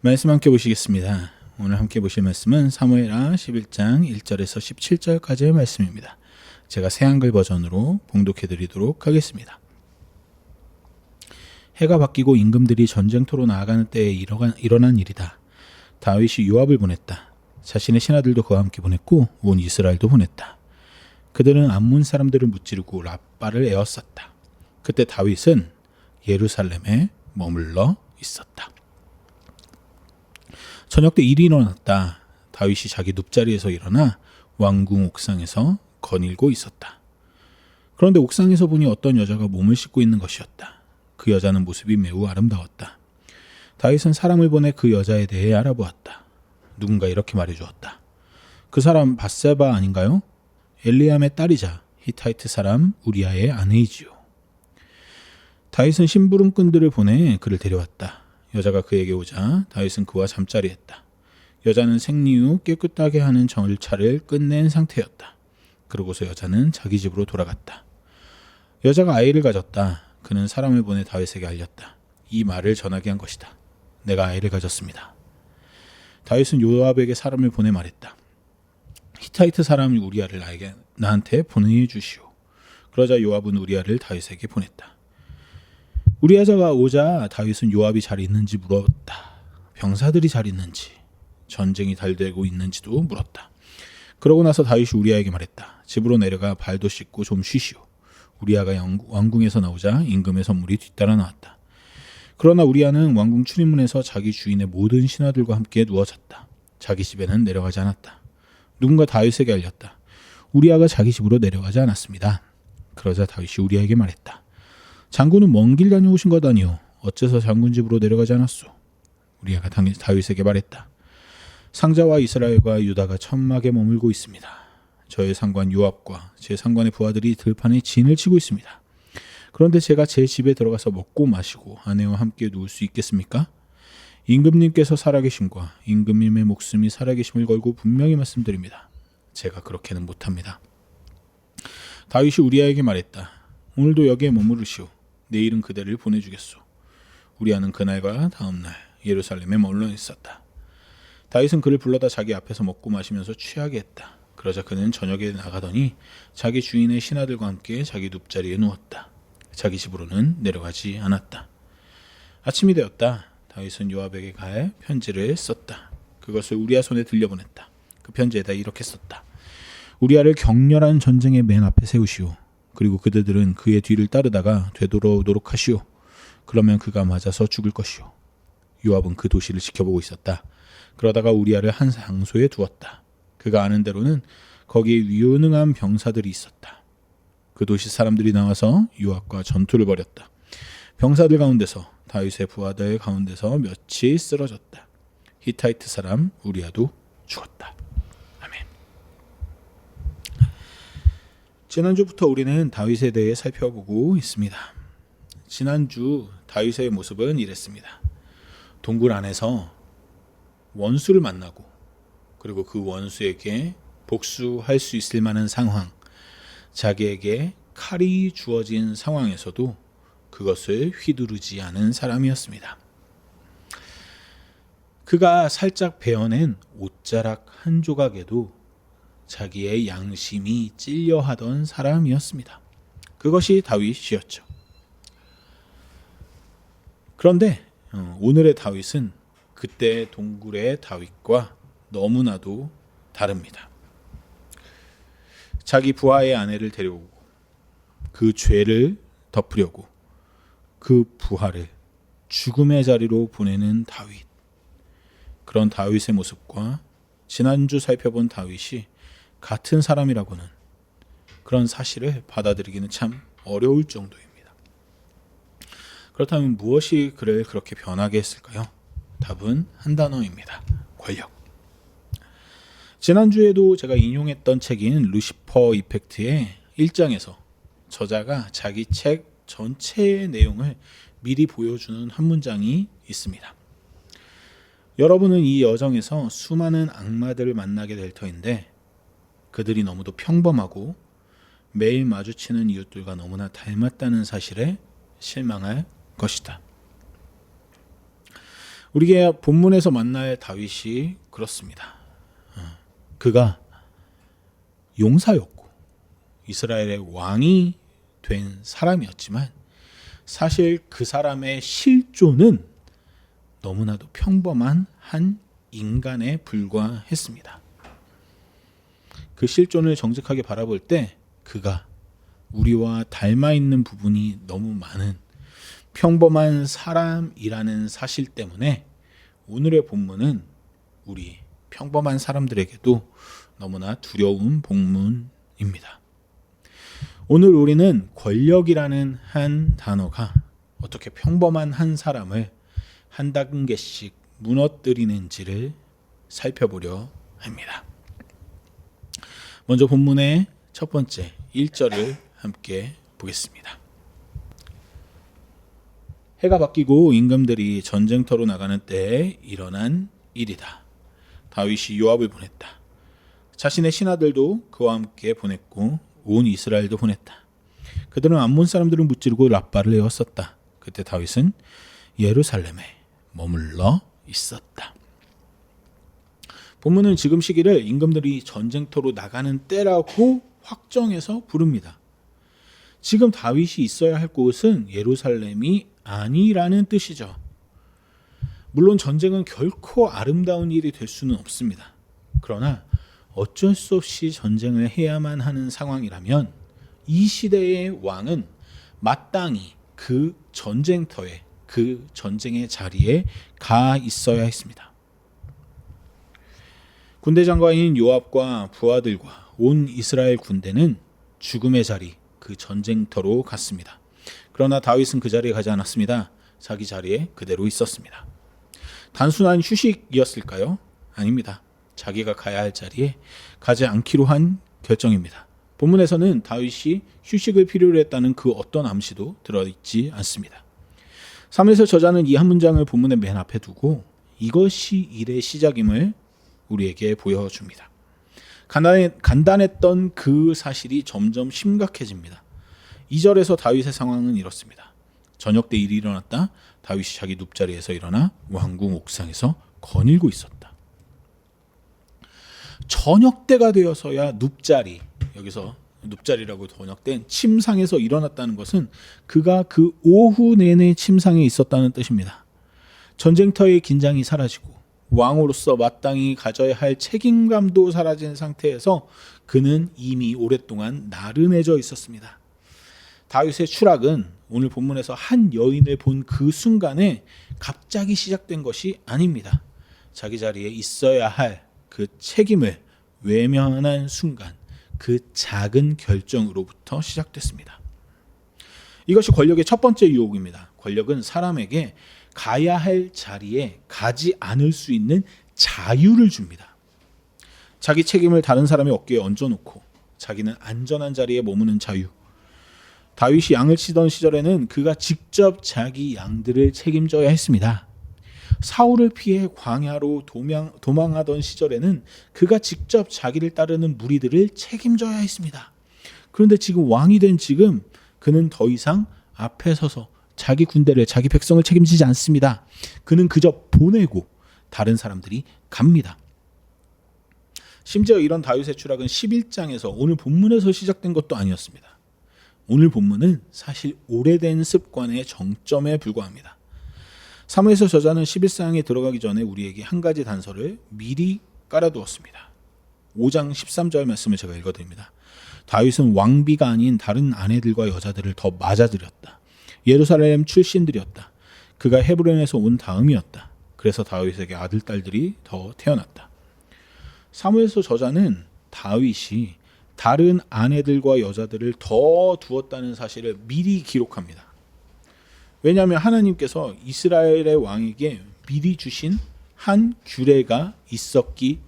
말씀 함께 보시겠습니다. 오늘 함께 보실 말씀은 사무엘하 11장 1절에서 17절까지의 말씀입니다. 제가 새한글 버전으로 봉독해 드리도록 하겠습니다. 해가 바뀌고 임금들이 전쟁터로 나아가는 때에 일어난 일이다. 다윗이 요압을 보냈다. 자신의 신하들도 그와 함께 보냈고 온 이스라엘도 보냈다. 그들은 암몬 사람들을 무찌르고 라빠를 에워쌌다. 그때 다윗은 예루살렘에 머물러 있었다. 저녁 때 일이 일어났다. 다윗이 자기 눕자리에서 일어나 왕궁 옥상에서 거닐고 있었다. 그런데 옥상에서 보니 어떤 여자가 몸을 씻고 있는 것이었다. 그 여자는 모습이 매우 아름다웠다. 다윗은 사람을 보내 그 여자에 대해 알아보았다. 누군가 이렇게 말해주었다. 그 사람 밧세바 아닌가요? 엘리암의 딸이자 히타이트 사람 우리아의 아내이지요. 다윗은 심부름꾼들을 보내 그를 데려왔다. 여자가 그에게 오자 다윗은 그와 잠자리했다. 여자는 생리 후 깨끗하게 하는 절차를 끝낸 상태였다. 그러고서 여자는 자기 집으로 돌아갔다. 여자가 아이를 가졌다. 그는 사람을 보내 다윗에게 알렸다. 이 말을 전하게 한 것이다. 내가 아이를 가졌습니다. 다윗은 요압에게 사람을 보내 말했다. 히타이트 사람 우리아를 나한테 보내주시오. 그러자 요압은 우리아를 다윗에게 보냈다. 우리아자가 오자 다윗은 요압이 잘 있는지 물었다. 병사들이 잘 있는지, 전쟁이 잘 되고 있는지도 물었다. 그러고 나서 다윗이 우리아에게 말했다. 집으로 내려가 발도 씻고 좀 쉬시오. 우리아가 왕궁에서 나오자 임금의 선물이 뒤따라 나왔다. 그러나 우리아는 왕궁 출입문에서 자기 주인의 모든 신하들과 함께 누워 잤다. 자기 집에는 내려가지 않았다. 누군가 다윗에게 알렸다. 우리아가 자기 집으로 내려가지 않았습니다. 그러자 다윗이 우리아에게 말했다. 장군은 먼 길 다녀오신 것 아니오. 어째서 장군 집으로 내려가지 않았소? 우리아가 다윗에게 말했다. 상자와 이스라엘과 유다가 천막에 머물고 있습니다. 저의 상관 요압과 제 상관의 부하들이 들판에 진을 치고 있습니다. 그런데 제가 제 집에 들어가서 먹고 마시고 아내와 함께 누울 수 있겠습니까? 임금님께서 살아계심과 임금님의 목숨이 살아계심을 걸고 분명히 말씀드립니다. 제가 그렇게는 못합니다. 다윗이 우리아에게 말했다. 오늘도 여기에 머무르시오. 내일은 그대를 보내주겠소. 우리아는 그날과 다음날 예루살렘에 머물러 있었다. 다윗은 그를 불러다 자기 앞에서 먹고 마시면서 취하게 했다. 그러자 그는 저녁에 나가더니 자기 주인의 신하들과 함께 자기 눕자리에 누웠다. 자기 집으로는 내려가지 않았다. 아침이 되었다. 다윗은 요압에게 가해 편지를 썼다. 그것을 우리아 손에 들려보냈다. 그 편지에다 이렇게 썼다. 우리아를 격렬한 전쟁의 맨 앞에 세우시오. 그리고 그들은 그의 뒤를 따르다가 되돌아오도록 하시오. 그러면 그가 맞아서 죽을 것이오. 요압은 그 도시를 지켜보고 있었다. 그러다가 우리아를 한 장소에 두었다. 그가 아는 대로는 거기에 유능한 병사들이 있었다. 그 도시 사람들이 나와서 요압과 전투를 벌였다. 병사들 가운데서 다윗의 부하들 가운데서 몇이 쓰러졌다. 히타이트 사람 우리아도 죽었다. 아멘. 지난주부터 우리는 다윗에 대해 살펴보고 있습니다. 지난주 다윗의 모습은 이랬습니다. 동굴 안에서 원수를 만나고 그리고 그 원수에게 복수할 수 있을 만한 상황, 자기에게 칼이 주어진 상황에서도 그것을 휘두르지 않은 사람이었습니다. 그가 살짝 베어낸 옷자락 한 조각에도 자기의 양심이 찔려하던 사람이었습니다. 그것이 다윗이었죠. 그런데 오늘의 다윗은 그때 동굴의 다윗과 너무나도 다릅니다. 자기 부하의 아내를 데려오고 그 죄를 덮으려고 그 부하를 죽음의 자리로 보내는 다윗. 그런 다윗의 모습과 지난주 살펴본 다윗이 같은 사람이라고는 그런 사실을 받아들이기는 참 어려울 정도입니다. 그렇다면 무엇이 그를 그렇게 변하게 했을까요? 답은 한 단어입니다. 권력. 지난주에도 제가 인용했던 책인 루시퍼 이펙트의 1장에서 저자가 자기 책 전체의 내용을 미리 보여주는 한 문장이 있습니다. 여러분은 이 여정에서 수많은 악마들을 만나게 될 터인데 그들이 너무도 평범하고 매일 마주치는 이웃들과 너무나 닮았다는 사실에 실망할 것이다. 우리가 본문에서 만날 다윗이 그렇습니다. 그가 용사였고 이스라엘의 왕이 된 사람이었지만 사실 그 사람의 실존은 너무나도 평범한 한 인간에 불과했습니다. 그 실존을 정직하게 바라볼 때 그가 우리와 닮아 있는 부분이 너무 많은 평범한 사람이라는 사실 때문에 오늘의 본문은 우리 평범한 사람들에게도 너무나 두려운 본문입니다. 오늘 우리는 권력이라는 한 단어가 어떻게 평범한 한 사람을 한 단계씩 무너뜨리는지를 살펴보려 합니다. 먼저 본문의 첫 번째 1절을 함께 보겠습니다. 해가 바뀌고 임금들이 전쟁터로 나가는 때에 일어난 일이다. 다윗이 요압을 보냈다. 자신의 신하들도 그와 함께 보냈고 온 이스라엘도 보냈다. 그들은 암몬 사람들을 무찌르고 랍바를 에웠었다. 그때 다윗은 예루살렘에 머물러 있었다. 본문은 지금 시기를 임금들이 전쟁터로 나가는 때라고 확정해서 부릅니다. 지금 다윗이 있어야 할 곳은 예루살렘이 아니라는 뜻이죠. 물론 전쟁은 결코 아름다운 일이 될 수는 없습니다. 그러나 어쩔 수 없이 전쟁을 해야만 하는 상황이라면 이 시대의 왕은 마땅히 그 전쟁터에, 그 전쟁의 자리에 가 있어야 했습니다. 군대 장관인 요압과 부하들과 온 이스라엘 군대는 죽음의 자리, 그 전쟁터로 갔습니다. 그러나 다윗은 그 자리에 가지 않았습니다. 자기 자리에 그대로 있었습니다. 단순한 휴식이었을까요? 아닙니다. 자기가 가야 할 자리에 가지 않기로 한 결정입니다. 본문에서는 다윗이 휴식을 필요로 했다는 그 어떤 암시도 들어있지 않습니다. 사무엘서 저자는 이 한 문장을 본문의 맨 앞에 두고 이것이 일의 시작임을 우리에게 보여줍니다. 간단했던 그 사실이 점점 심각해집니다. 2절에서 다윗의 상황은 이렇습니다. 저녁 때 일이 일어났다. 다윗이 자기 눕자리에서 일어나 왕궁 옥상에서 거닐고 있었다. 저녁 때가 되어서야 눕자리, 여기서 눕자리라고 번역된 침상에서 일어났다는 것은 그가 그 오후 내내 침상에 있었다는 뜻입니다. 전쟁터의 긴장이 사라지고 왕으로서 마땅히 가져야 할 책임감도 사라진 상태에서 그는 이미 오랫동안 나른해져 있었습니다. 다윗의 추락은 오늘 본문에서 한 여인을 본 그 순간에 갑자기 시작된 것이 아닙니다. 자기 자리에 있어야 할 그 책임을 외면한 순간, 그 작은 결정으로부터 시작됐습니다. 이것이 권력의 첫 번째 유혹입니다. 권력은 사람에게 가야 할 자리에 가지 않을 수 있는 자유를 줍니다. 자기 책임을 다른 사람의 어깨에 얹어놓고 자기는 안전한 자리에 머무는 자유. 다윗이 양을 치던 시절에는 그가 직접 자기 양들을 책임져야 했습니다. 사울을 피해 광야로 도망하던 시절에는 그가 직접 자기를 따르는 무리들을 책임져야 했습니다. 그런데 지금 왕이 된 지금 그는 더 이상 앞에 서서 자기 군대를, 자기 백성을 책임지지 않습니다. 그는 그저 보내고 다른 사람들이 갑니다. 심지어 이런 다윗의 추락은 11장에서 오늘 본문에서 시작된 것도 아니었습니다. 오늘 본문은 사실 오래된 습관의 정점에 불과합니다. 사무엘서 저자는 11장에 들어가기 전에 우리에게 한 가지 단서를 미리 깔아두었습니다. 5장 13절 말씀을 제가 읽어드립니다. 다윗은 왕비가 아닌 다른 아내들과 여자들을 더 맞아들였다. 예루살렘 출신들이었다. 그가 헤브론에서 온 다음이었다. 그래서 다윗에게 아들, 딸들이 더 태어났다. 사무엘서 저자는 다윗이 다른 아내들과 여자들을 더 두었다는 사실을 미리 기록합니다. 왜냐하면 하나님께서 이스라엘의 왕에게 미리 주신 한 규례가 있었기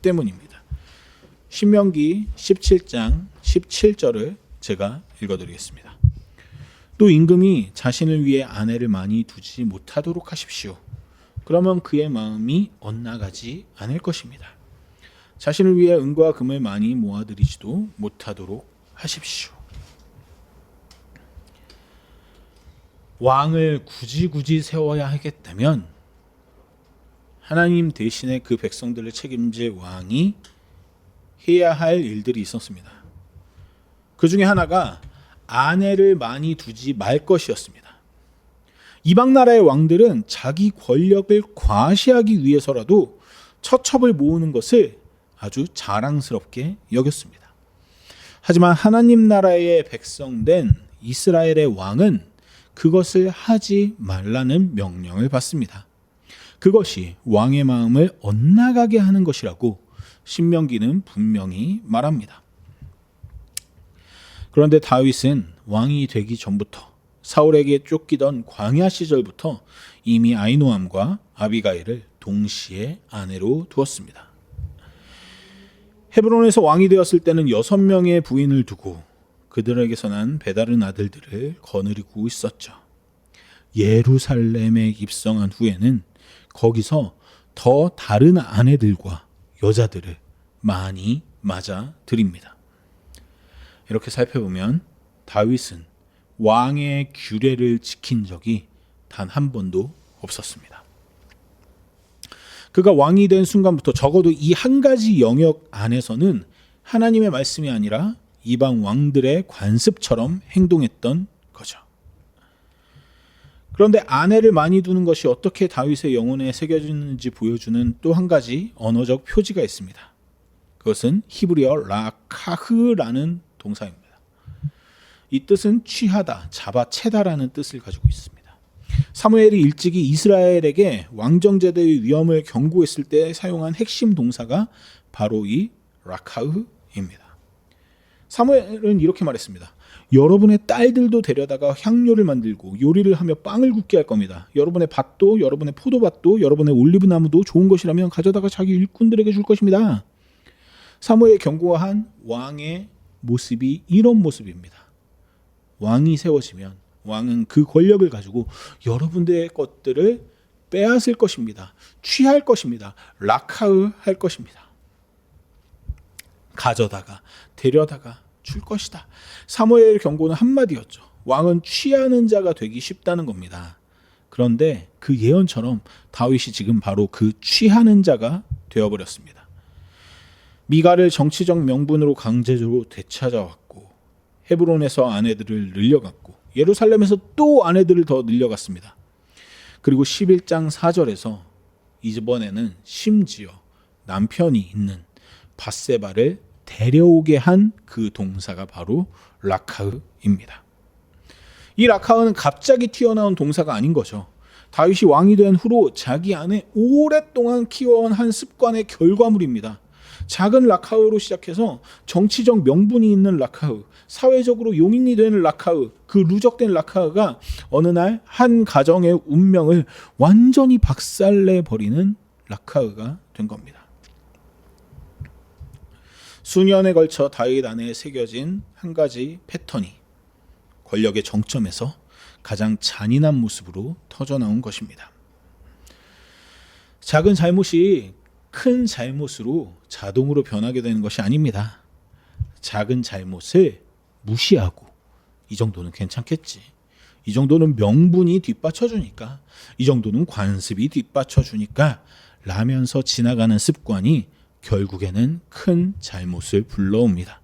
때문입니다. 신명기 17장 17절을 제가 읽어드리겠습니다. 또 임금이 자신을 위해 아내를 많이 두지 못하도록 하십시오. 그러면 그의 마음이 엇나가지 않을 것입니다. 자신을 위해 은과 금을 많이 모아들이지도 못하도록 하십시오. 왕을 굳이 세워야 하겠다면 하나님 대신에 그 백성들을 책임질 왕이 해야 할 일들이 있었습니다. 그 중에 하나가 아내를 많이 두지 말 것이었습니다. 이방 나라의 왕들은 자기 권력을 과시하기 위해서라도 처첩을 모으는 것을 아주 자랑스럽게 여겼습니다. 하지만 하나님 나라의 백성된 이스라엘의 왕은 그것을 하지 말라는 명령을 받습니다. 그것이 왕의 마음을 엇나가게 하는 것이라고 신명기는 분명히 말합니다. 그런데 다윗은 왕이 되기 전부터 사울에게 쫓기던 광야 시절부터 이미 아히노암과 아비가일을 동시에 아내로 두었습니다. 헤브론에서 왕이 되었을 때는 6명의 부인을 두고 그들에게서 난 배다른 아들들을 거느리고 있었죠. 예루살렘에 입성한 후에는 거기서 더 다른 아내들과 여자들을 많이 맞아 들입니다. 이렇게 살펴보면 다윗은 왕의 규례를 지킨 적이 단 한 번도 없었습니다. 그가 왕이 된 순간부터 적어도 이 한 가지 영역 안에서는 하나님의 말씀이 아니라 이방 왕들의 관습처럼 행동했던 거죠. 그런데 아내를 많이 두는 것이 어떻게 다윗의 영혼에 새겨지는지 보여주는 또 한 가지 언어적 표지가 있습니다. 그것은 히브리어 라카흐라는 동사입니다. 이 뜻은 취하다, 잡아채다라는 뜻을 가지고 있습니다. 사무엘이 일찍이 이스라엘에게 왕정제도의 위험을 경고했을 때 사용한 핵심 동사가 바로 이 라카흐입니다. 사무엘은 이렇게 말했습니다. 여러분의 딸들도 데려다가 향료를 만들고 요리를 하며 빵을 굽게 할 겁니다. 여러분의 밭도, 여러분의 포도밭도, 여러분의 올리브나무도 좋은 것이라면 가져다가 자기 일꾼들에게 줄 것입니다. 사무엘이 경고한 왕의 모습이 이런 모습입니다. 왕이 세워지면 왕은 그 권력을 가지고 여러분들의 것들을 빼앗을 것입니다. 취할 것입니다. 라카흐 할 것입니다. 가져다가 데려다가 줄 것이다. 사무엘 경고는 한마디였죠. 왕은 취하는 자가 되기 쉽다는 겁니다. 그런데 그 예언처럼 다윗이 지금 바로 그 취하는 자가 되어버렸습니다. 미가를 정치적 명분으로 강제적으로 되찾아왔고 헤브론에서 아내들을 늘려갔고 예루살렘에서 또 아내들을 더 늘려갔습니다. 그리고 11장 4절에서 이번에는 심지어 남편이 있는 밧세바를 데려오게 한 그 동사가 바로 라카흐입니다. 이 라카흐는 갑자기 튀어나온 동사가 아닌 거죠. 다윗이 왕이 된 후로 자기 안에 오랫동안 키워온 한 습관의 결과물입니다. 작은 라카흐로 시작해서 정치적 명분이 있는 라카흐, 사회적으로 용인이 되는 라카흐, 그 누적된 라카흐가 어느 날 한 가정의 운명을 완전히 박살내버리는 라카흐가 된 겁니다. 수년에 걸쳐 다윗 안에 새겨진 한 가지 패턴이 권력의 정점에서 가장 잔인한 모습으로 터져나온 것입니다. 작은 잘못이 큰 잘못으로 자동으로 변하게 되는 것이 아닙니다. 작은 잘못을 무시하고 이 정도는 괜찮겠지. 이 정도는 명분이 뒷받쳐주니까. 이 정도는 관습이 뒷받쳐주니까 라면서 지나가는 습관이 결국에는 큰 잘못을 불러옵니다.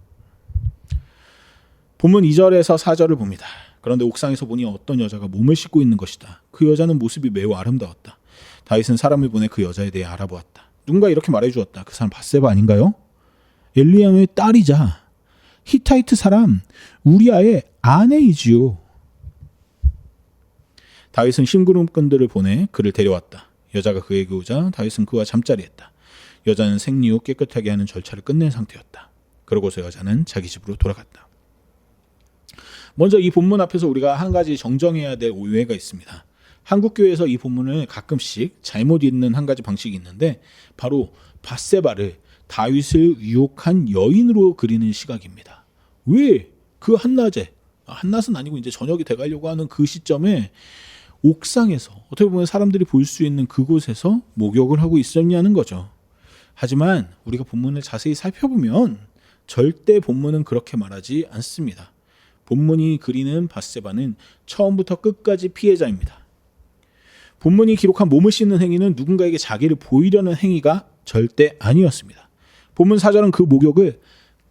본문 2절에서 4절을 봅니다. 그런데 옥상에서 보니 어떤 여자가 몸을 씻고 있는 것이다. 그 여자는 모습이 매우 아름다웠다. 다윗은 사람을 보내 그 여자에 대해 알아보았다. 누군가 이렇게 말해주었다. 그 사람 밧세바 아닌가요? 엘리야의 딸이자 히타이트 사람 우리아의 아내이지요. 다윗은 심부름꾼들을 보내 그를 데려왔다. 여자가 그에게 오자 다윗은 그와 잠자리했다. 여자는 생리 후 깨끗하게 하는 절차를 끝낸 상태였다. 그러고서 여자는 자기 집으로 돌아갔다. 먼저 이 본문 앞에서 우리가 한 가지 정정해야 될 오해가 있습니다. 한국교회에서 이 본문을 가끔씩 잘못 읽는 한 가지 방식이 있는데 바로 밧세바를 다윗을 유혹한 여인으로 그리는 시각입니다. 왜 그 한낮에, 한낮은 아니고 이제 저녁이 돼가려고 하는 그 시점에 옥상에서 어떻게 보면 사람들이 볼 수 있는 그곳에서 목욕을 하고 있었냐는 거죠. 하지만 우리가 본문을 자세히 살펴보면 절대 본문은 그렇게 말하지 않습니다. 본문이 그리는 밧세바는 처음부터 끝까지 피해자입니다. 본문이 기록한 몸을 씻는 행위는 누군가에게 자기를 보이려는 행위가 절대 아니었습니다. 본문 4절은 그 목욕을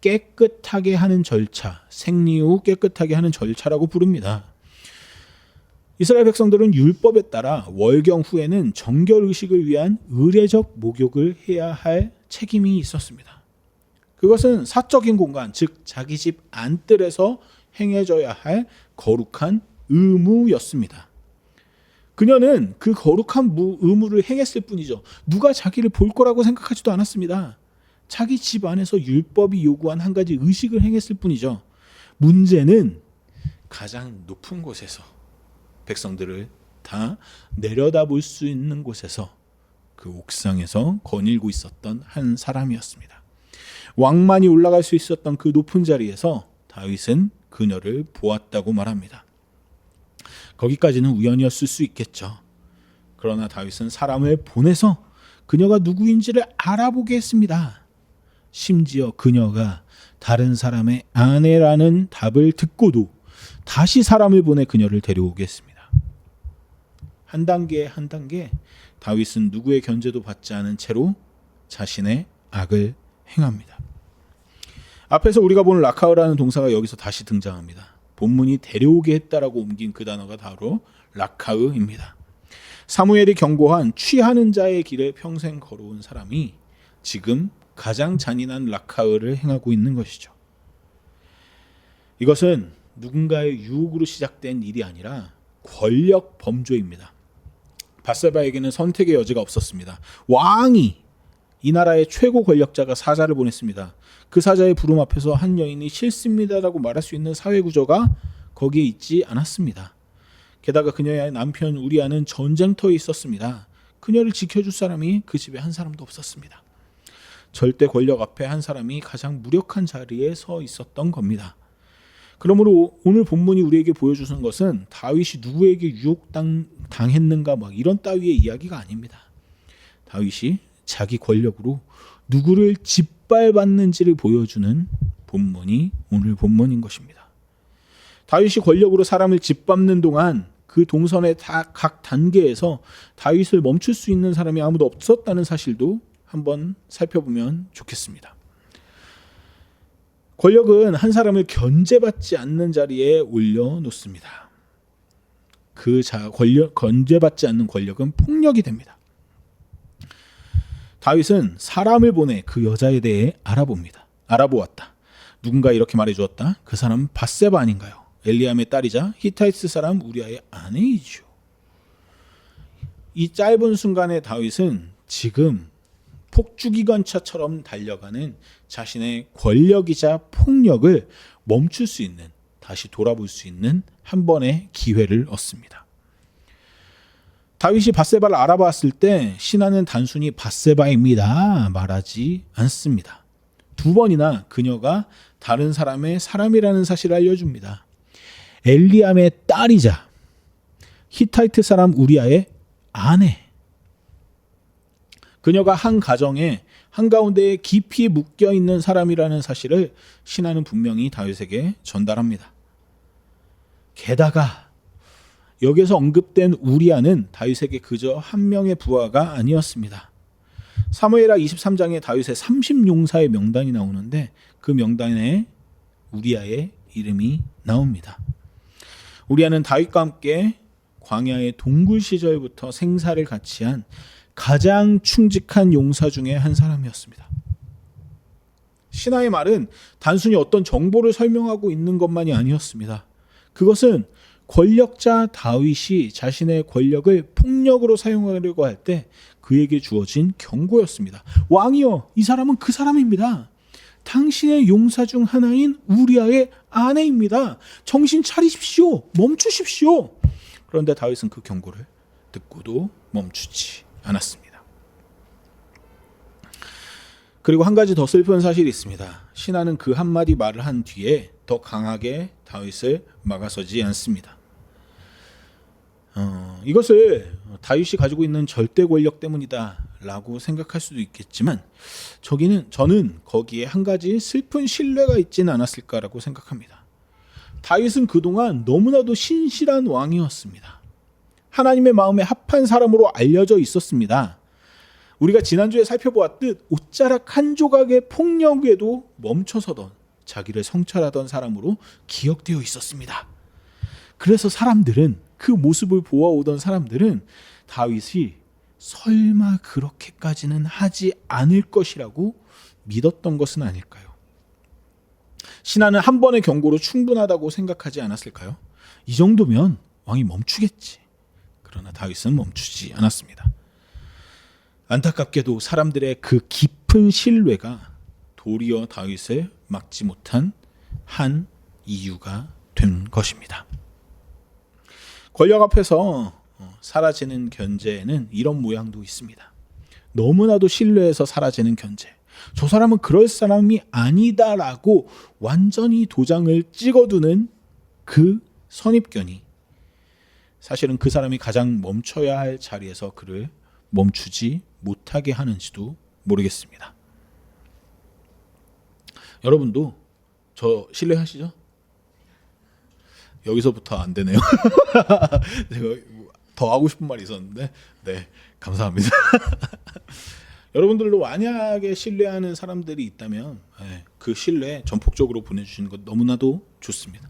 깨끗하게 하는 절차, 생리 후 깨끗하게 하는 절차라고 부릅니다. 이스라엘 백성들은 율법에 따라 월경 후에는 정결 의식을 위한 의례적 목욕을 해야 할 책임이 있었습니다. 그것은 사적인 공간, 즉 자기 집 안뜰에서 행해져야 할 거룩한 의무였습니다. 그녀는 그 거룩한 의무를 행했을 뿐이죠. 누가 자기를 볼 거라고 생각하지도 않았습니다. 자기 집 안에서 율법이 요구한 한 가지 의식을 행했을 뿐이죠. 문제는 가장 높은 곳에서 백성들을 다 내려다볼 수 있는 곳에서 그 옥상에서 거닐고 있었던 한 사람이었습니다. 왕만이 올라갈 수 있었던 그 높은 자리에서 다윗은 그녀를 보았다고 말합니다. 거기까지는 우연이었을 수 있겠죠. 그러나 다윗은 사람을 보내서 그녀가 누구인지를 알아보게 했습니다. 심지어 그녀가 다른 사람의 아내라는 답을 듣고도 다시 사람을 보내 그녀를 데려오게 했습니다. 한 단계 한 단계 다윗은 누구의 견제도 받지 않은 채로 자신의 악을 행합니다. 앞에서 우리가 본 라카흐라는 동사가 여기서 다시 등장합니다. 본문이 데려오게 했다라고 옮긴 그 단어가 바로 라카흐입니다. 사무엘이 경고한 취하는 자의 길을 평생 걸어온 사람이 지금 가장 잔인한 라카흐를 행하고 있는 것이죠. 이것은 누군가의 유혹으로 시작된 일이 아니라 권력 범죄입니다. 밧세바에게는 선택의 여지가 없었습니다. 왕이, 이 나라의 최고 권력자가 사자를 보냈습니다. 그 사자의 부름 앞에서 한 여인이 싫습니다라고 말할 수 있는 사회 구조가 거기에 있지 않았습니다. 게다가 그녀의 남편 우리아는 전쟁터에 있었습니다. 그녀를 지켜줄 사람이 그 집에 한 사람도 없었습니다. 절대 권력 앞에 한 사람이 가장 무력한 자리에 서 있었던 겁니다. 그러므로 오늘 본문이 우리에게 보여주는 것은 다윗이 누구에게 유혹당했는가 이런 따위의 이야기가 아닙니다. 다윗이 자기 권력으로 누구를 짓밟았는지를 보여주는 본문이 오늘 본문인 것입니다. 다윗이 권력으로 사람을 짓밟는 동안 그 동선의 각 단계에서 다윗을 멈출 수 있는 사람이 아무도 없었다는 사실도 한번 살펴보면 좋겠습니다. 권력은 한 사람을 견제받지 않는 자리에 올려놓습니다. 견제받지 않는 권력은 폭력이 됩니다. 다윗은 사람을 보내 그 여자에 대해 알아보았다. 누군가 이렇게 말해주었다. 그 사람은 밧세바 아닌가요? 엘리암의 딸이자 히타이트 사람 우리아의 아내이죠. 이 짧은 순간에 다윗은 지금 폭주기관차처럼 달려가는 자신의 권력이자 폭력을 멈출 수 있는, 다시 돌아볼 수 있는 한 번의 기회를 얻습니다. 다윗이 밧세바를 알아봤을 때 신하는 단순히 밧세바입니다 말하지 않습니다. 2번이나 그녀가 다른 사람의 사람이라는 사실을 알려줍니다. 엘리암의 딸이자 히타이트 사람 우리아의 아내, 그녀가 한 가정의 한가운데에 깊이 묶여있는 사람이라는 사실을 신하는 분명히 다윗에게 전달합니다. 게다가 여기서 언급된 우리아는 다윗에게 그저 한 명의 부하가 아니었습니다. 사무엘하 23장에 다윗의 30용사의 명단이 나오는데 그 명단에 우리아의 이름이 나옵니다. 우리아는 다윗과 함께 광야의 동굴 시절부터 생사를 같이 한 가장 충직한 용사 중에 한 사람이었습니다. 신하의 말은 단순히 어떤 정보를 설명하고 있는 것만이 아니었습니다. 그것은 권력자 다윗이 자신의 권력을 폭력으로 사용하려고 할 때 그에게 주어진 경고였습니다. 왕이여, 이 사람은 그 사람입니다. 당신의 용사 중 하나인 우리아의 아내입니다. 정신 차리십시오. 멈추십시오. 그런데 다윗은 그 경고를 듣고도 멈추지 않았습니다. 그리고 한 가지 더 슬픈 사실이 있습니다. 신하는 그 한마디 말을 한 뒤에 더 강하게 다윗을 막아서지 않습니다. 이것을 다윗이 가지고 있는 절대 권력 때문이다 라고 생각할 수도 있겠지만 저는 거기에 한 가지 슬픈 신뢰가 있지는 않았을까라고 생각합니다. 다윗은 그동안 너무나도 신실한 왕이었습니다. 하나님의 마음에 합한 사람으로 알려져 있었습니다. 우리가 지난주에 살펴보았듯 옷자락 한 조각의 폭력에도 멈춰서던 자기를 성찰하던 사람으로 기억되어 있었습니다. 그래서 사람들은, 그 모습을 보아오던 사람들은 다윗이 설마 그렇게까지는 하지 않을 것이라고 믿었던 것은 아닐까요? 신하는 한 번의 경고로 충분하다고 생각하지 않았을까요? 이 정도면 왕이 멈추겠지. 그러나 다윗은 멈추지 않았습니다. 안타깝게도 사람들의 그 깊은 신뢰가 도리어 다윗을 막지 못한 한 이유가 된 것입니다. 권력 앞에서 사라지는 견제에는 이런 모양도 있습니다. 너무나도 신뢰해서 사라지는 견제. 저 사람은 그럴 사람이 아니다라고 완전히 도장을 찍어두는 그 선입견이 사실은 그 사람이 가장 멈춰야 할 자리에서 그를 멈추지 못하게 하는지도 모르겠습니다. 여러분도 저 신뢰하시죠? 여기서부터 안 되네요. 제가 더 하고 싶은 말이 있었는데, 네, 감사합니다. 여러분들도 만약에 신뢰하는 사람들이 있다면 그 신뢰 전폭적으로 보내주시는 것 너무나도 좋습니다.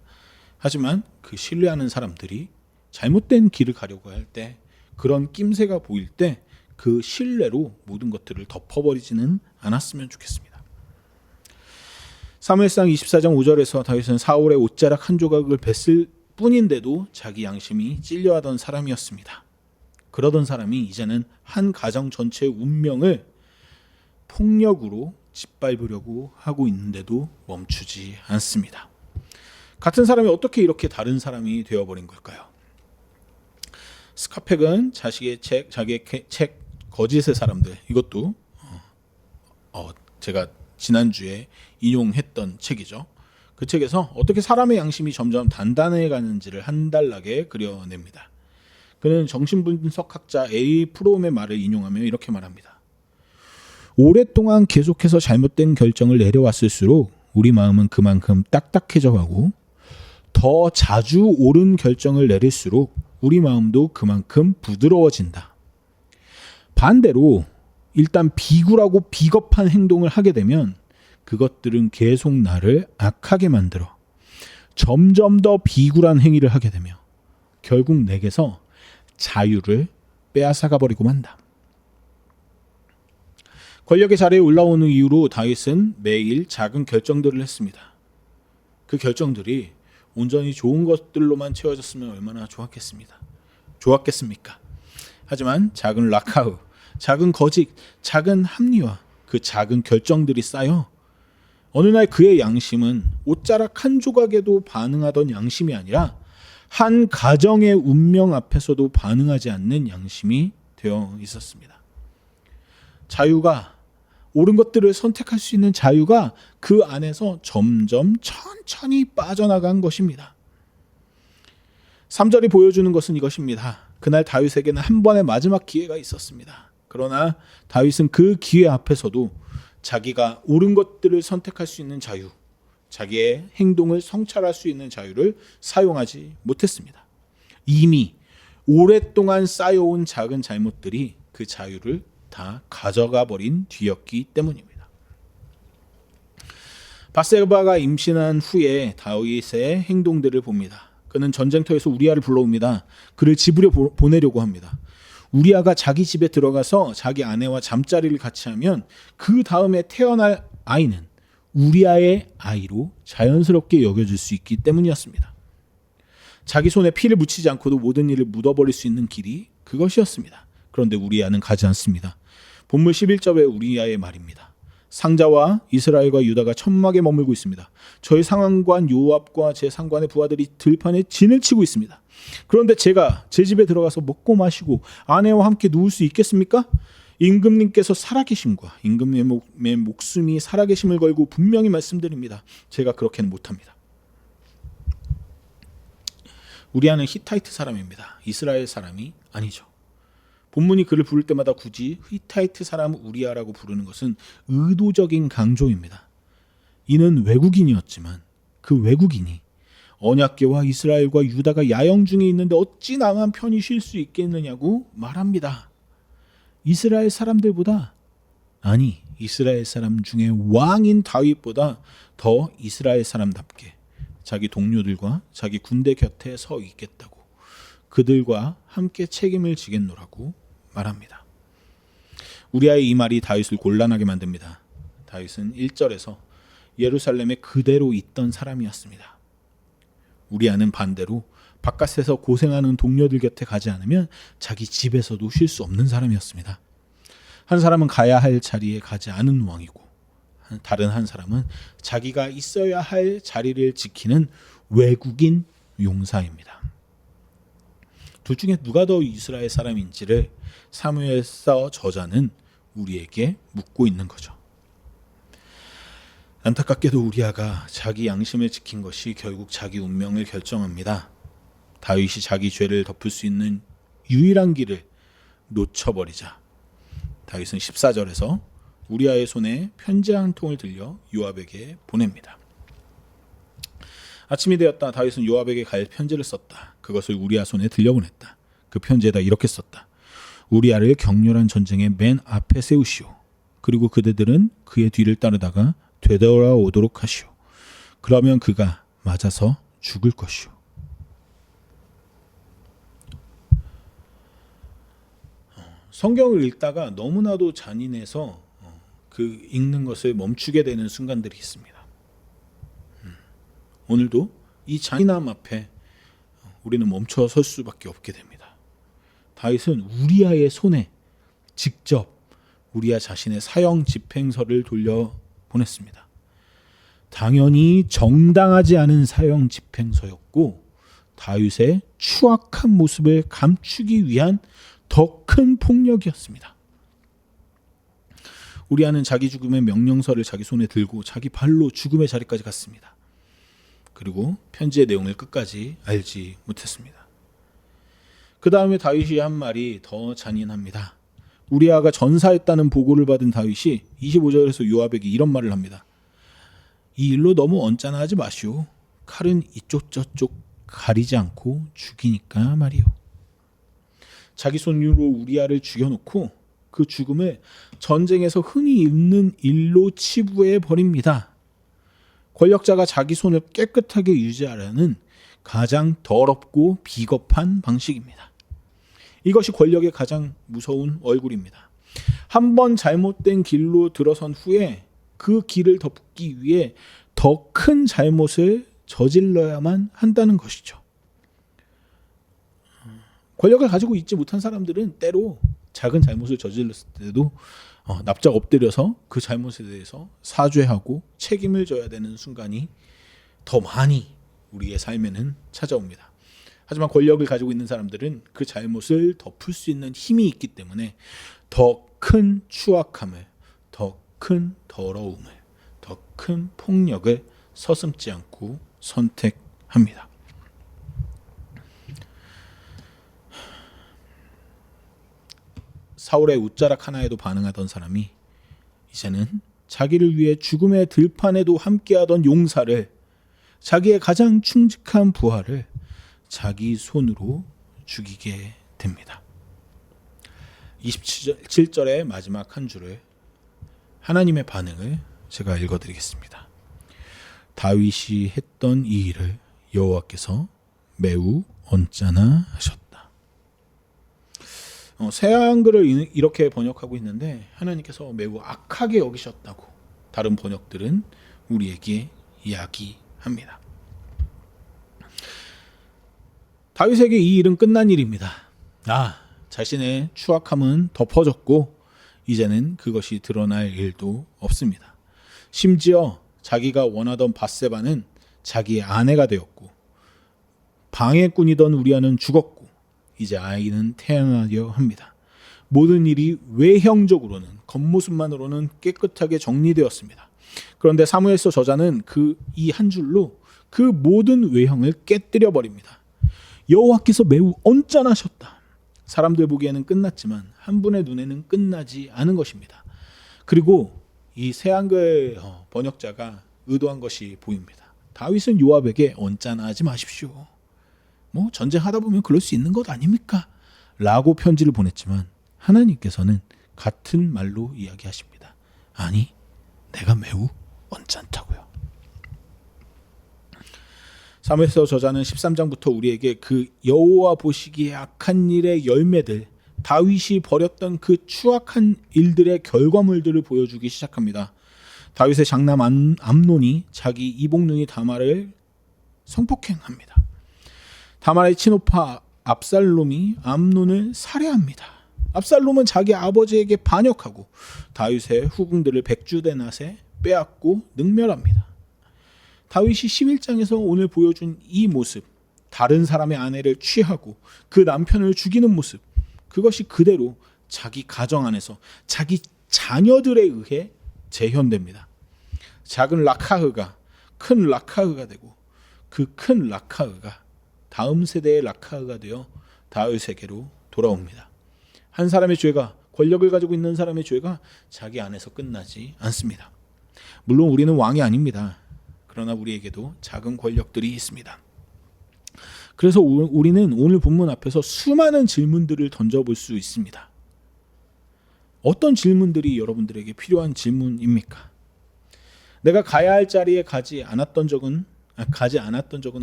하지만 그 신뢰하는 사람들이 잘못된 길을 가려고 할 때, 그런 낌새가 보일 때 그 신뢰로 모든 것들을 덮어버리지는 않았으면 좋겠습니다. 사무엘상 24장 5절에서 다윗은 사울의 옷자락 한 조각을 뱄을 뿐인데도 자기 양심이 찔려하던 사람이었습니다. 그러던 사람이 이제는 한 가정 전체의 운명을 폭력으로 짓밟으려고 하고 있는데도 멈추지 않습니다. 같은 사람이 어떻게 이렇게 다른 사람이 되어버린 걸까요? 스카펙은 자기의 책 거짓의 사람들, 이것도 제가 지난주에 인용했던 책이죠. 그 책에서 어떻게 사람의 양심이 점점 단단해가는지를 한달나게 그려냅니다. 그는 정신분석학자 A. 프롬의 말을 인용하며 이렇게 말합니다. 오랫동안 계속해서 잘못된 결정을 내려왔을수록 우리 마음은 그만큼 딱딱해져 가고, 더 자주 옳은 결정을 내릴수록 우리 마음도 그만큼 부드러워진다. 반대로 일단 비굴하고 비겁한 행동을 하게 되면 그것들은 계속 나를 악하게 만들어 점점 더 비굴한 행위를 하게 되며 결국 내게서 자유를 빼앗아가 버리고 만다. 권력의 자리에 올라오는 이후로 다윗은 매일 작은 결정들을 했습니다. 그 결정들이 온전히 좋은 것들로만 채워졌으면 얼마나 좋았겠습니까? 하지만 작은 라카흐, 작은 거짓, 작은 합리화, 그 작은 결정들이 쌓여 어느 날 그의 양심은 옷자락 한 조각에도 반응하던 양심이 아니라 한 가정의 운명 앞에서도 반응하지 않는 양심이 되어 있었습니다. 자유가, 옳은 것들을 선택할 수 있는 자유가 그 안에서 점점 천천히 빠져나간 것입니다. 3절이 보여주는 것은 이것입니다. 그날 다윗에게는 한 번의 마지막 기회가 있었습니다. 그러나 다윗은 그 기회 앞에서도 자기가 옳은 것들을 선택할 수 있는 자유, 자기의 행동을 성찰할 수 있는 자유를 사용하지 못했습니다. 이미 오랫동안 쌓여온 작은 잘못들이 그 자유를 다 가져가 버린 뒤였기 때문입니다. 밧세바가 임신한 후에 다윗의 행동들을 봅니다. 그는 전쟁터에서 우리아를 불러옵니다. 그를 집으로 보내려고 합니다. 우리아가 자기 집에 들어가서 자기 아내와 잠자리를 같이 하면 그 다음에 태어날 아이는 우리아의 아이로 자연스럽게 여겨질 수 있기 때문이었습니다. 자기 손에 피를 묻히지 않고도 모든 일을 묻어버릴 수 있는 길이 그것이었습니다. 그런데 우리아는 가지 않습니다. 본문 11절에 우리아의 말입니다. 상자와 이스라엘과 유다가 천막에 머물고 있습니다. 저희 상관관 요압과 제 상관의 부하들이 들판에 진을 치고 있습니다. 그런데 제가 제 집에 들어가서 먹고 마시고 아내와 함께 누울 수 있겠습니까? 임금님께서 살아계심과 임금님의 목숨이 살아계심을 걸고 분명히 말씀드립니다. 제가 그렇게는 못합니다. 우리아는 히타이트 사람입니다. 이스라엘 사람이 아니죠. 본문이 그를 부를 때마다 굳이 히타이트 사람 우리아라고 부르는 것은 의도적인 강조입니다. 이는 외국인이었지만 그 외국인이 언약궤와 이스라엘과 유다가 야영 중에 있는데 어찌 나만 편히 쉴 수 있겠느냐고 말합니다. 이스라엘 사람들보다, 아니 이스라엘 사람 중에 왕인 다윗보다 더 이스라엘 사람답게 자기 동료들과 자기 군대 곁에 서 있겠다고, 그들과 함께 책임을 지겠노라고 말합니다. 우리아의 이 말이 다윗을 곤란하게 만듭니다. 다윗은 1절에서 예루살렘에 그대로 있던 사람이었습니다. 우리아는 반대로 바깥에서 고생하는 동료들 곁에 가지 않으면 자기 집에서도 쉴 수 없는 사람이었습니다. 한 사람은 가야 할 자리에 가지 않은 왕이고, 다른 한 사람은 자기가 있어야 할 자리를 지키는 외국인 용사입니다. 둘 중에 누가 더 이스라엘 사람인지를 사무엘서 저자는 우리에게 묻고 있는 거죠. 안타깝게도 우리아가 자기 양심을 지킨 것이 결국 자기 운명을 결정합니다. 다윗이 자기 죄를 덮을 수 있는 유일한 길을 놓쳐버리자 다윗은 14절에서 우리아의 손에 편지 한 통을 들려 요압에게 보냅니다. 아침이 되었다. 다윗은 요압에게 갈 편지를 썼다. 그것을 우리아 손에 들려보냈다. 그 편지에다 이렇게 썼다. 우리아를 격렬한 전쟁의 맨 앞에 세우시오. 그리고 그대들은 그의 뒤를 따르다가 되돌아오도록 하시오. 그러면 그가 맞아서 죽을 것이오. 성경을 읽다가 너무나도 잔인해서 그 읽는 것을 멈추게 되는 순간들이 있습니다. 오늘도 이 잔인함 앞에 우리는 멈춰 설 수밖에 없게 됩니다. 다윗은 우리아의 손에 직접 우리아 자신의 사형 집행서를 돌려보냈습니다. 당연히 정당하지 않은 사형 집행서였고 다윗의 추악한 모습을 감추기 위한 더 큰 폭력이었습니다. 우리아는 자기 죽음의 명령서를 자기 손에 들고 자기 발로 죽음의 자리까지 갔습니다. 그리고 편지의 내용을 끝까지 알지 못했습니다. 그 다음에 다윗이 한 말이 더 잔인합니다. 우리아가 전사했다는 보고를 받은 다윗이 25절에서 요압에게 이런 말을 합니다. 이 일로 너무 언짢아하지 마시오. 칼은 이쪽 저쪽 가리지 않고 죽이니까 말이오. 자기 손으로 우리아를 죽여놓고 그 죽음을 전쟁에서 흔히 있는 일로 치부해 버립니다. 권력자가 자기 손을 깨끗하게 유지하려는 가장 더럽고 비겁한 방식입니다. 이것이 권력의 가장 무서운 얼굴입니다. 한 번 잘못된 길로 들어선 후에 그 길을 덮기 위해 더 큰 잘못을 저질러야만 한다는 것이죠. 권력을 가지고 있지 못한 사람들은 때로 작은 잘못을 저질렀을 때도 납작 엎드려서 그 잘못에 대해서 사죄하고 책임을 져야 되는 순간이 더 많이 우리의 삶에는 찾아옵니다. 하지만 권력을 가지고 있는 사람들은 그 잘못을 덮을 수 있는 힘이 있기 때문에 더 큰 추악함을, 더 큰 더러움을, 더 큰 폭력을 서슴지 않고 선택합니다. 사울의 웃자락 하나에도 반응하던 사람이 이제는 자기를 위해 죽음의 들판에도 함께하던 용사를, 자기의 가장 충직한 부하를 자기 손으로 죽이게 됩니다. 27절의 마지막 한 줄을, 하나님의 반응을 제가 읽어드리겠습니다. 다윗이 했던 이 일을 여호와께서 매우 언짢아 하셨다. 새 한글을 이렇게 번역하고 있는데 하나님께서 매우 악하게 여기셨다고 다른 번역들은 우리에게 이야기합니다. 다윗에게 이 일은 끝난 일입니다. 자신의 추악함은 덮어졌고 이제는 그것이 드러날 일도 없습니다. 심지어 자기가 원하던 밧세바는 자기의 아내가 되었고 방해꾼이던 우리아는 죽었고 이제 아이는 태어나려 합니다. 모든 일이 외형적으로는, 겉모습만으로는 깨끗하게 정리되었습니다. 그런데 사무엘서 저자는 이 한 줄로 그 모든 외형을 깨뜨려 버립니다. 여호와께서 매우 언짢아하셨다. 사람들 보기에는 끝났지만 한 분의 눈에는 끝나지 않은 것입니다. 그리고 이 새한글 번역자가 의도한 것이 보입니다. 다윗은 요압에게 언짢아하지 마십시오. 뭐 전쟁하다 보면 그럴 수 있는 것 아닙니까? 라고 편지를 보냈지만 하나님께서는 같은 말로 이야기하십니다. 아니, 내가 매우 언짢다고요. 사무엘서 저자는 13장부터 우리에게 그 여호와 보시기에 악한 일의 열매들, 다윗이 벌였던 그 추악한 일들의 결과물들을 보여주기 시작합니다. 다윗의 장남 암논이 자기 이복누이 다말을 성폭행합니다. 다말의 친오빠 압살롬이 암논을 살해합니다. 압살롬은 자기 아버지에게 반역하고 다윗의 후궁들을 백주대 낫에 빼앗고 능멸합니다. 다윗이 11장에서 오늘 보여준 이 모습, 다른 사람의 아내를 취하고 그 남편을 죽이는 모습, 그것이 그대로 자기 가정 안에서 자기 자녀들에 의해 재현됩니다. 작은 라카흐가 큰 라카흐가 되고 그 큰 라카흐가 다음 세대의 라카흐가 되어 다윗에게로 돌아옵니다. 한 사람의 죄가, 권력을 가지고 있는 사람의 죄가 자기 안에서 끝나지 않습니다. 물론 우리는 왕이 아닙니다. 그러나 우리에게도 작은 권력들이 있습니다. 그래서 우리는 오늘 본문 앞에서 수많은 질문들을 던져볼 수 있습니다. 어떤 질문들이 여러분들에게 필요한 질문입니까? 내가 가야 할 자리에 가지 않았던 적은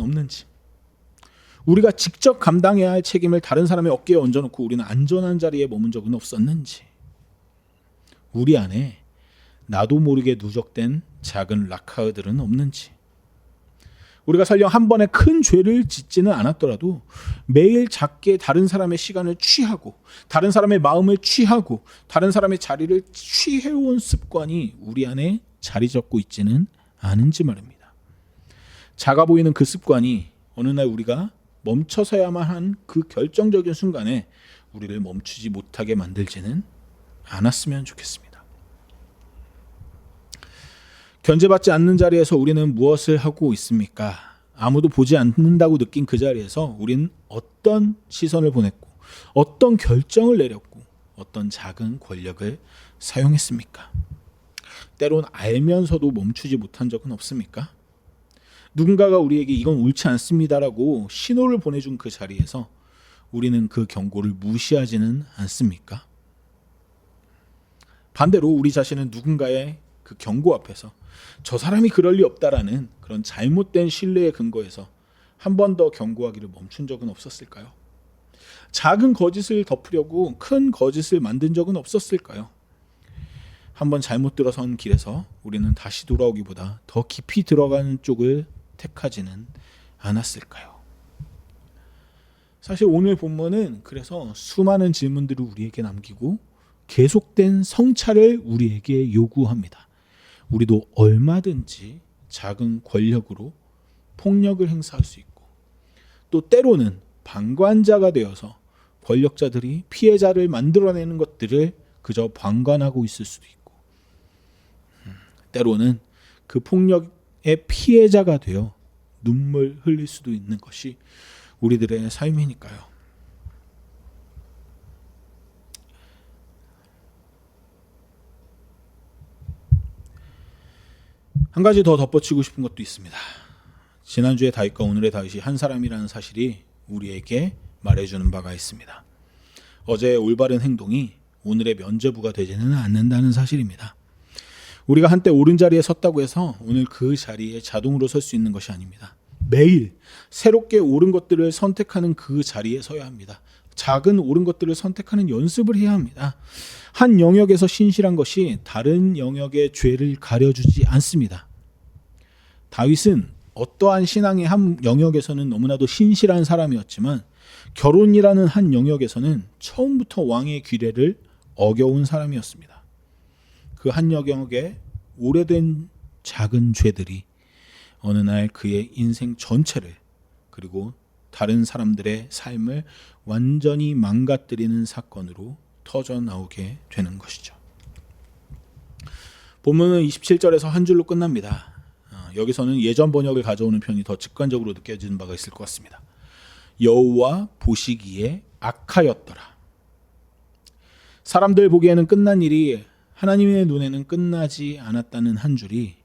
없는지, 우리가 직접 감당해야 할 책임을 다른 사람의 어깨에 얹어놓고 우리는 안전한 자리에 머문 적은 없었는지, 우리 안에 나도 모르게 누적된 작은 라카흐들은 없는지, 우리가 설령 한 번에 큰 죄를 짓지는 않았더라도 매일 작게 다른 사람의 시간을 취하고 다른 사람의 마음을 취하고 다른 사람의 자리를 취해온 습관이 우리 안에 자리 잡고 있지는 않은지 말입니다. 작아 보이는 그 습관이 어느 날 우리가 멈춰서야만 한 그 결정적인 순간에 우리를 멈추지 못하게 만들지는 않았으면 좋겠습니다. 견제받지 않는 자리에서 우리는 무엇을 하고 있습니까? 아무도 보지 않는다고 느낀 그 자리에서 우리는 어떤 시선을 보냈고 어떤 결정을 내렸고 어떤 작은 권력을 사용했습니까? 때론 알면서도 멈추지 못한 적은 없습니까? 누군가가 우리에게 이건 옳지 않습니다라고 신호를 보내준 그 자리에서 우리는 그 경고를 무시하지는 않습니까? 반대로 우리 자신은 누군가의 그 경고 앞에서 저 사람이 그럴 리 없다라는 그런 잘못된 신뢰의 근거에서 한 번 더 경고하기를 멈춘 적은 없었을까요? 작은 거짓을 덮으려고 큰 거짓을 만든 적은 없었을까요? 한번 잘못 들어선 길에서 우리는 다시 돌아오기보다 더 깊이 들어가는 쪽을 택하지는 않았을까요? 사실 오늘 본문은 그래서 수많은 질문들을 우리에게 남기고 계속된 성찰을 우리에게 요구합니다. 우리도 얼마든지 작은 권력으로 폭력을 행사할 수 있고 또 때로는 방관자가 되어서 권력자들이 피해자를 만들어내는 것들을 그저 방관하고 있을 수도 있고 때로는 그 폭력의 피해자가 되어 눈물 흘릴 수도 있는 것이 우리들의 삶이니까요. 한 가지 더 덧붙이고 싶은 것도 있습니다. 지난주의 다윗과 오늘의 다윗이 한 사람이라는 사실이 우리에게 말해주는 바가 있습니다. 어제의 올바른 행동이 오늘의 면죄부가 되지는 않는다는 사실입니다. 우리가 한때 옳은 자리에 섰다고 해서 오늘 그 자리에 자동으로 설 수 있는 것이 아닙니다. 매일 새롭게 옳은 것들을 선택하는 그 자리에 서야 합니다. 작은 옳은 것들을 선택하는 연습을 해야 합니다. 한 영역에서 신실한 것이 다른 영역의 죄를 가려주지 않습니다. 다윗은 어떠한 신앙의 한 영역에서는 너무나도 신실한 사람이었지만 결혼이라는 한 영역에서는 처음부터 왕의 규례를 어겨운 사람이었습니다. 그 한 영역에 오래된 작은 죄들이 어느 날 그의 인생 전체를 그리고 다른 사람들의 삶을 완전히 망가뜨리는 사건으로 터져 나오게 되는 것이죠. 본문은 27절에서 한 줄로 끝납니다. 여기서는 예전 번역을 가져오는 편이 더 직관적으로 느껴지는 바가 있을 것 같습니다. 여호와 보시기에 악하였더라. 사람들 보기에는 끝난 일이 하나님의 눈에는 끝나지 않았다는 한 줄이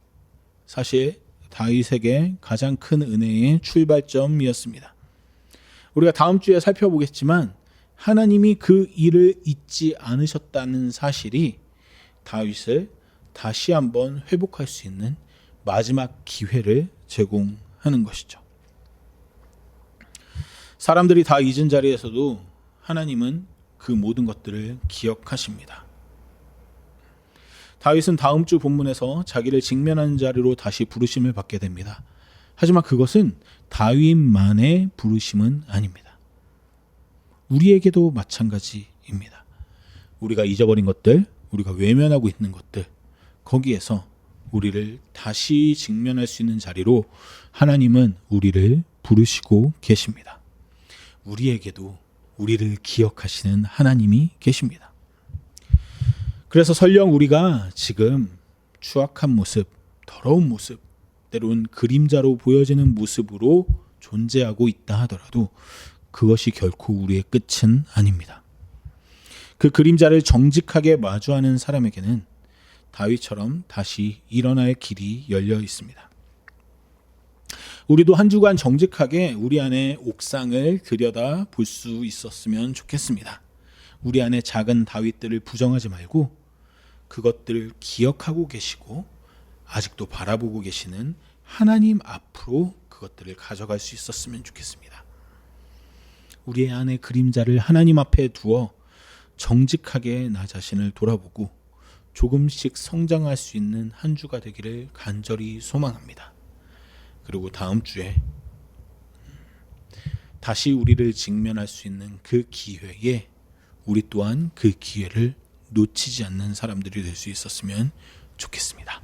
사실 다윗에게 가장 큰 은혜의 출발점이었습니다. 우리가 다음 주에 살펴보겠지만 하나님이 그 일을 잊지 않으셨다는 사실이 다윗을 다시 한번 회복할 수 있는 마지막 기회를 제공하는 것이죠. 사람들이 다 잊은 자리에서도 하나님은 그 모든 것들을 기억하십니다. 다윗은 다음 주 본문에서 자기를 직면하는 자리로 다시 부르심을 받게 됩니다. 하지만 그것은 다윗만의 부르심은 아닙니다. 우리에게도 마찬가지입니다. 우리가 잊어버린 것들, 우리가 외면하고 있는 것들, 거기에서 우리를 다시 직면할 수 있는 자리로 하나님은 우리를 부르시고 계십니다. 우리에게도 우리를 기억하시는 하나님이 계십니다. 그래서 설령 우리가 지금 추악한 모습, 더러운 모습, 때론 그림자로 보여지는 모습으로 존재하고 있다 하더라도 그것이 결코 우리의 끝은 아닙니다. 그 그림자를 정직하게 마주하는 사람에게는 다윗처럼 다시 일어날 길이 열려 있습니다. 우리도 한 주간 정직하게 우리 안에 옥상을 들여다 볼 수 있었으면 좋겠습니다. 우리 안에 작은 다윗들을 부정하지 말고 그것들을 기억하고 계시고 아직도 바라보고 계시는 하나님 앞으로 그것들을 가져갈 수 있었으면 좋겠습니다. 우리의 안에 그림자를 하나님 앞에 두어 정직하게 나 자신을 돌아보고 조금씩 성장할 수 있는 한 주가 되기를 간절히 소망합니다. 그리고 다음 주에 다시 우리를 직면할 수 있는 그 기회에 우리 또한 그 기회를 놓치지 않는 사람들이 될 수 있었으면 좋겠습니다.